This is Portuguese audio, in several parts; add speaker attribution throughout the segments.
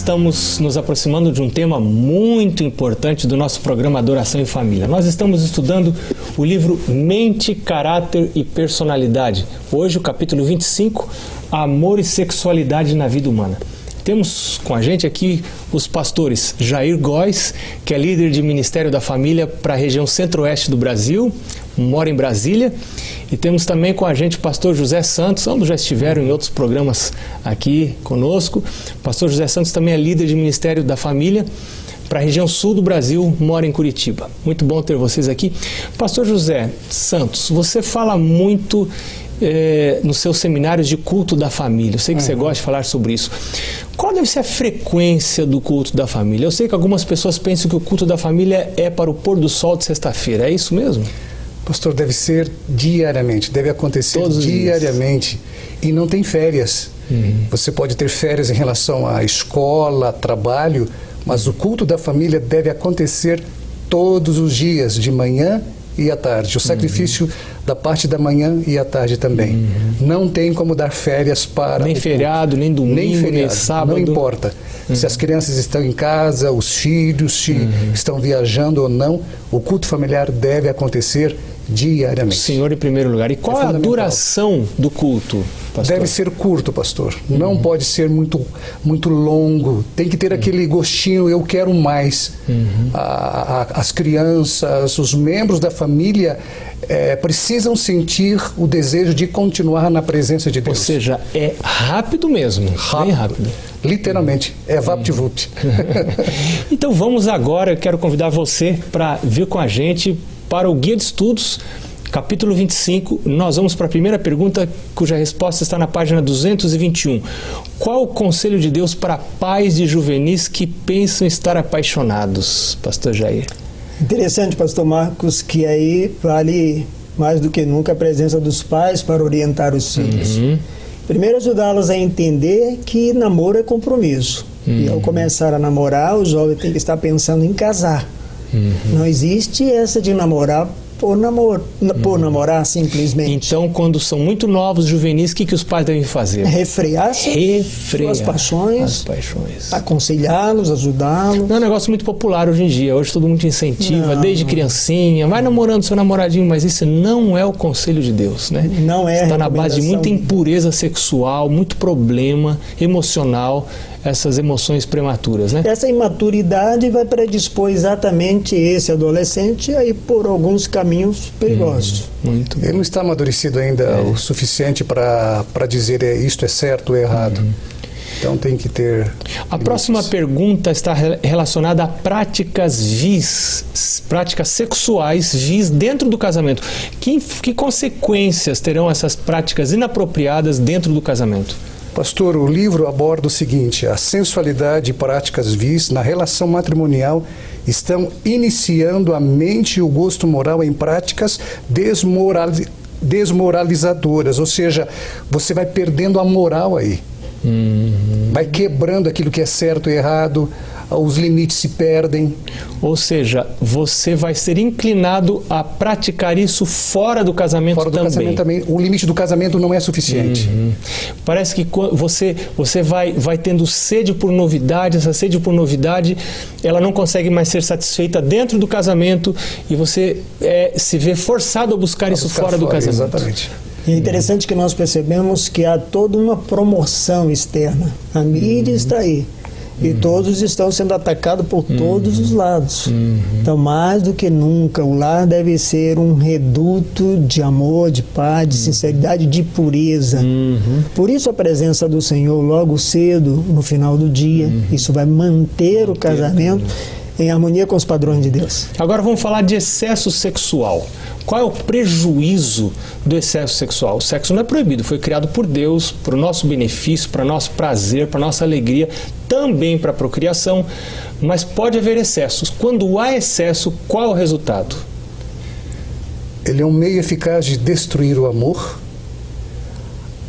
Speaker 1: estamos nos aproximando de um tema muito importante do nosso programa Adoração em Família. Nós estamos estudando o livro Mente, Caráter e Personalidade. Hoje o capítulo 25, Amor e Sexualidade na Vida Humana. Temos com a gente aqui os pastores Jair Góes, que é líder de Ministério da Família para a região centro-oeste do Brasil, mora em Brasília. E temos também com a gente o pastor José Santos, ambos já estiveram em outros programas aqui conosco. O pastor José Santos também é líder de Ministério da Família para a região sul do Brasil, mora em Curitiba. Muito bom ter vocês aqui. Pastor José Santos, você fala muito nos seus seminários de culto da família. Eu sei que você gosta de falar sobre isso. Qual deve ser a frequência do culto da família? Eu sei que algumas pessoas pensam que o culto da família é para o pôr do sol de sexta-feira. É isso mesmo?
Speaker 2: Pastor, deve ser diariamente, deve acontecer
Speaker 1: todos
Speaker 2: diariamente. E não tem férias. Você pode ter férias em relação à escola, trabalho, mas o culto da família deve acontecer todos os dias, de manhã e à tarde. O sacrifício da parte da manhã e à tarde também. Não tem como dar férias para
Speaker 1: nem feriado, nem domingo, nem sábado.
Speaker 2: Não importa. Se as crianças estão em casa, os filhos, se estão viajando ou não, o culto familiar deve acontecer diariamente.
Speaker 1: O Senhor em primeiro lugar. E qual é a duração do culto, pastor?
Speaker 2: Deve ser curto, pastor. Não pode ser muito longo. Tem que ter aquele gostinho, eu quero mais. As crianças, os membros da família precisam sentir o desejo de continuar na presença de Deus.
Speaker 1: Ou seja, é rápido mesmo. Bem rápido.
Speaker 2: Literalmente, é vapt-vupt.
Speaker 1: Então vamos agora, eu quero convidar você para vir com a gente para o Guia de Estudos, capítulo 25. Nós vamos para a primeira pergunta, cuja resposta está na página 221. Qual o conselho de Deus para pais de juvenis que pensam estar apaixonados, pastor Jair?
Speaker 3: Interessante, pastor Marcos, que aí vale mais do que nunca a presença dos pais para orientar os filhos. Primeiro, ajudá-los a entender que namoro é compromisso. E ao começar a namorar, o jovem tem que estar pensando em casar. Não existe essa de namorar por namorar simplesmente.
Speaker 1: Então, quando são muito novos, juvenis, o que os pais devem fazer?
Speaker 3: Refrear suas paixões,
Speaker 1: as paixões.
Speaker 3: Aconselhá-los, ajudá-los.
Speaker 1: Não é um negócio muito popular hoje em dia. Hoje todo mundo te incentiva, desde criancinha. Vai namorando seu namoradinho, mas isso não é o conselho de Deus, né?
Speaker 3: Não é.
Speaker 1: Está na base de muita impureza sexual, muito problema emocional, essas emoções prematuras, né?
Speaker 3: Essa imaturidade vai predispor exatamente esse adolescente aí por alguns caminhos perigosos.
Speaker 1: Muito bom.
Speaker 2: Ele não está amadurecido ainda o suficiente para dizer isto é certo ou errado. Então tem que ter...
Speaker 1: A próxima pergunta está relacionada a práticas sexuais dentro do casamento. Que consequências terão essas práticas inapropriadas dentro do casamento?
Speaker 2: Pastor, o livro aborda o seguinte: a sensualidade e práticas vis na relação matrimonial estão iniciando a mente e o gosto moral em práticas desmoralizadoras, ou seja, você vai perdendo a moral aí. Vai quebrando aquilo que é certo e errado, os limites se perdem.
Speaker 1: Ou seja, você vai ser inclinado a praticar isso fora do casamento também.
Speaker 2: Fora do casamento também. O limite do casamento não é suficiente.
Speaker 1: Parece que você vai tendo sede por novidade, essa sede por novidade, ela não consegue mais ser satisfeita dentro do casamento e você se vê forçado a buscar isso fora do casamento.
Speaker 2: Exatamente.
Speaker 3: E é interessante que nós percebemos que há toda uma promoção externa. A mídia está aí. E todos estão sendo atacados por todos os lados. Então, mais do que nunca, o lar deve ser um reduto de amor, de paz, de sinceridade, de pureza. Por isso a presença do Senhor logo cedo, no final do dia, isso vai manter o casamento em harmonia com os padrões de Deus.
Speaker 1: Agora vamos falar de excesso sexual. Qual é o prejuízo do excesso sexual? O sexo não é proibido, foi criado por Deus, para o nosso benefício, para o nosso prazer, para a nossa alegria, também para a procriação, mas pode haver excessos. Quando há excesso, qual é o resultado?
Speaker 2: Ele é um meio eficaz de destruir o amor,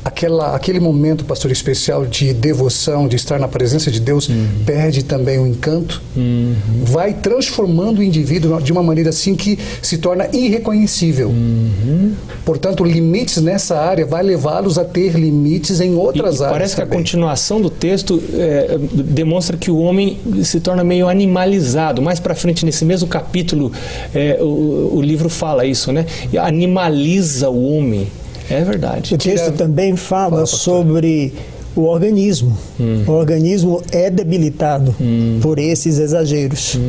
Speaker 2: aquele momento, pastor, especial de devoção, de estar na presença de Deus, perde também o encanto, vai transformando o indivíduo de uma maneira assim que se torna irreconhecível. Portanto, limites nessa área vai levá-los a ter limites em outras áreas.
Speaker 1: Parece que
Speaker 2: também.
Speaker 1: a continuação do texto demonstra que o homem se torna meio animalizado. Mais para frente, nesse mesmo capítulo, o livro fala isso, né? Animaliza o homem. É verdade.
Speaker 3: O texto também fala sobre o organismo. O organismo é debilitado por esses exageros.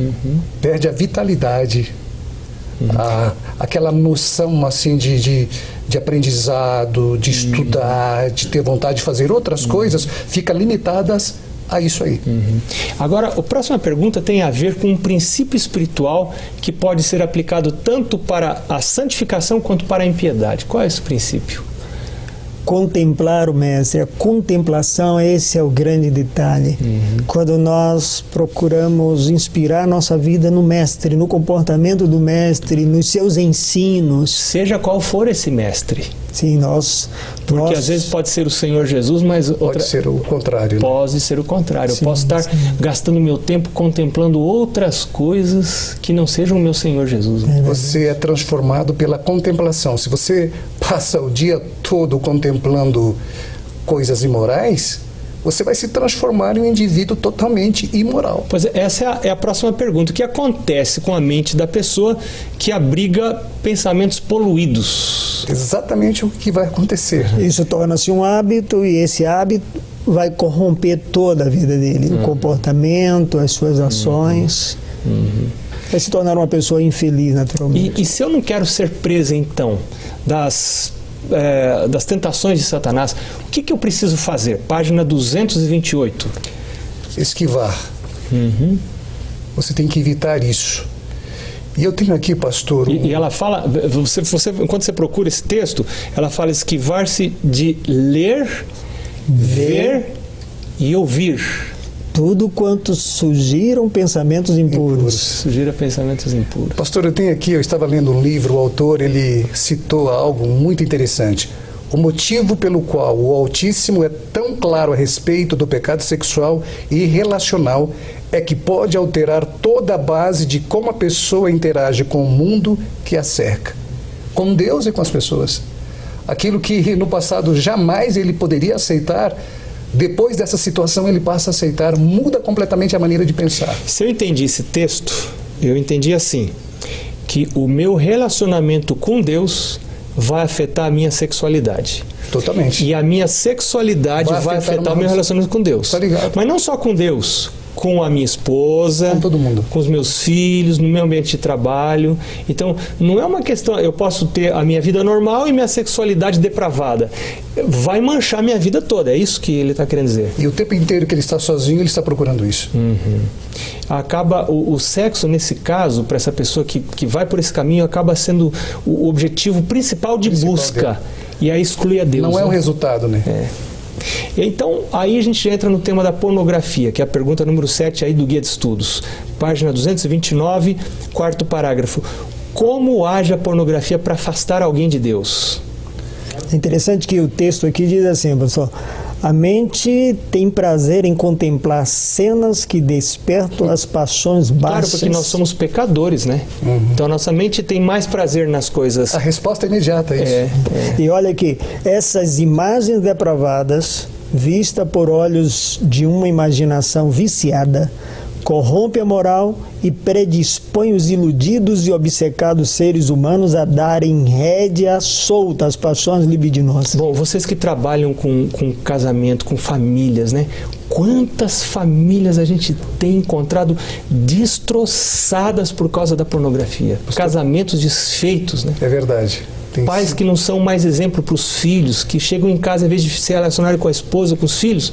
Speaker 2: Perde a vitalidade, aquela noção assim de aprendizado, de estudar, de ter vontade de fazer outras coisas, fica limitadas a isso aí.
Speaker 1: Agora, a próxima pergunta tem a ver com um princípio espiritual que pode ser aplicado tanto para a santificação quanto para a impiedade. Qual é esse princípio?
Speaker 3: Contemplar o Mestre, a contemplação, esse é o grande detalhe. Quando nós procuramos inspirar nossa vida no Mestre, no comportamento do Mestre, nos seus ensinos.
Speaker 1: Seja qual for esse mestre.
Speaker 3: Sim,
Speaker 1: Porque às vezes pode ser o Senhor Jesus, mas
Speaker 2: pode ser o contrário. Né?
Speaker 1: Pode ser o contrário.
Speaker 3: Sim,
Speaker 1: eu posso estar gastando meu tempo contemplando outras coisas que não sejam o meu Senhor Jesus.
Speaker 2: Você é transformado pela contemplação. Se você passa o dia todo contemplando coisas imorais, você vai se transformar em um indivíduo totalmente imoral.
Speaker 1: Pois é, essa é a próxima pergunta. O que acontece com a mente da pessoa que abriga pensamentos poluídos?
Speaker 2: Exatamente o que vai acontecer.
Speaker 3: Isso torna-se um hábito e esse hábito vai corromper toda a vida dele. O comportamento, as suas ações. Vai se tornar uma pessoa infeliz, naturalmente.
Speaker 1: E se eu não quero ser preso, então, das tentações de Satanás, o que eu preciso fazer? Página 228.
Speaker 2: Esquivar. Você tem que evitar isso. E eu tenho aqui, pastor...
Speaker 1: E ela fala, enquanto você procura esse texto, ela fala esquivar-se de ler, ver e ouvir.
Speaker 3: Tudo quanto sugiram pensamentos impuros.
Speaker 1: Sugira pensamentos impuros.
Speaker 2: Pastor, eu estava lendo um livro, o autor, ele citou algo muito interessante. O motivo pelo qual o Altíssimo é tão claro a respeito do pecado sexual e relacional é que pode alterar toda a base de como a pessoa interage com o mundo que a cerca, com Deus e com as pessoas. Aquilo que no passado jamais ele poderia aceitar, depois dessa situação ele passa a aceitar, muda completamente a maneira de pensar.
Speaker 1: Se eu entendi esse texto, eu entendi assim, que o meu relacionamento com Deus vai afetar a minha sexualidade.
Speaker 2: Totalmente.
Speaker 1: E a minha sexualidade vai afetar o meu relacionamento com Deus.
Speaker 2: Tá ligado.
Speaker 1: Mas não só com Deus, com a minha esposa,
Speaker 2: com todo mundo,
Speaker 1: com os meus filhos, no meu ambiente de trabalho. Então, não é uma questão, eu posso ter a minha vida normal e minha sexualidade depravada. Vai manchar minha vida toda, é isso que ele está querendo dizer.
Speaker 2: E o tempo inteiro que ele está sozinho, ele está procurando isso.
Speaker 1: Acaba o sexo, nesse caso, para essa pessoa que vai por esse caminho, acaba sendo o objetivo principal de busca. Dele. E aí exclui a Deus.
Speaker 2: Não é um resultado, né?
Speaker 1: Então, aí a gente entra no tema da pornografia, que é a pergunta número 7 aí do Guia de Estudos. Página 229, quarto parágrafo. Como age a pornografia para afastar alguém de Deus?
Speaker 3: É interessante que o texto aqui diz assim, pessoal: a mente tem prazer em contemplar cenas que despertam as paixões baixas.
Speaker 1: Claro, porque nós somos pecadores, né? Então a nossa mente tem mais prazer nas coisas.
Speaker 2: A resposta é imediata, é isso.
Speaker 3: E olha aqui, essas imagens depravadas, vistas por olhos de uma imaginação viciada, corrompe a moral e predispõe os iludidos e obcecados seres humanos a darem rédea solta às paixões libidinosas.
Speaker 1: Bom, vocês que trabalham com casamento, com famílias, né? Quantas famílias a gente tem encontrado destroçadas por causa da pornografia? Casamentos desfeitos, né?
Speaker 2: É verdade.
Speaker 1: Pais que não são mais exemplo para os filhos, que chegam em casa, em vez de se relacionarem com a esposa, com os filhos,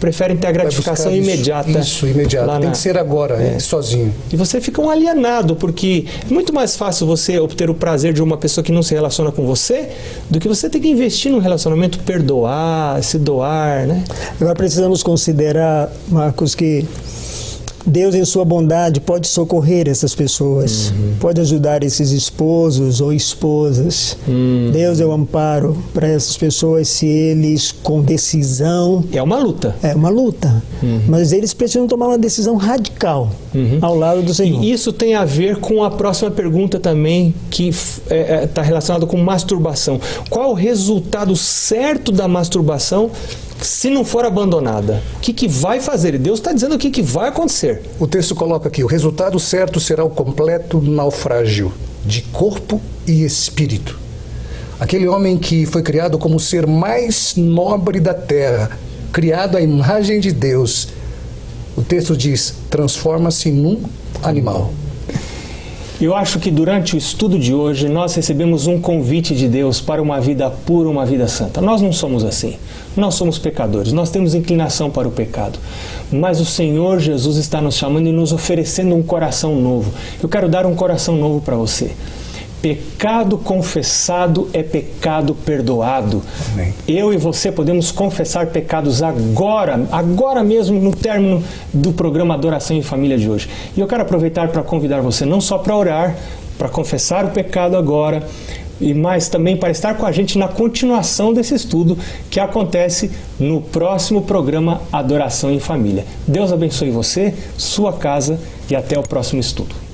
Speaker 1: preferem ter a gratificação imediata.
Speaker 2: Isso, imediata. Tem que ser agora, sozinho.
Speaker 1: E você fica um alienado, porque é muito mais fácil você obter o prazer de uma pessoa que não se relaciona com você, do que você ter que investir num relacionamento, perdoar, se doar, né?
Speaker 3: Agora precisamos considerar, Marcos, que Deus, em sua bondade, pode socorrer essas pessoas, pode ajudar esses esposos ou esposas. Deus é o amparo para essas pessoas se eles, com decisão...
Speaker 1: É uma luta.
Speaker 3: É uma luta, mas eles precisam tomar uma decisão radical ao lado do Senhor.
Speaker 1: E isso tem a ver com a próxima pergunta também, que está relacionada com masturbação. Qual é o resultado certo da masturbação se não for abandonada? O que vai fazer? E Deus está dizendo o que vai acontecer.
Speaker 2: O texto coloca aqui, o resultado certo será o completo naufrágio de corpo e espírito. Aquele homem que foi criado como o ser mais nobre da terra, criado à imagem de Deus, o texto diz, transforma-se num animal.
Speaker 1: Eu acho que durante o estudo de hoje nós recebemos um convite de Deus para uma vida pura, uma vida santa. Nós não somos assim. Nós somos pecadores, nós temos inclinação para o pecado. Mas o Senhor Jesus está nos chamando e nos oferecendo um coração novo. Eu quero dar um coração novo para você. Pecado confessado é pecado perdoado.
Speaker 2: Amém.
Speaker 1: Eu e você podemos confessar pecados agora mesmo, no término do programa Adoração em Família de hoje. E eu quero aproveitar para convidar você não só para orar, para confessar o pecado agora, mas também para estar com a gente na continuação desse estudo que acontece no próximo programa Adoração em Família. Deus abençoe você, sua casa e até o próximo estudo.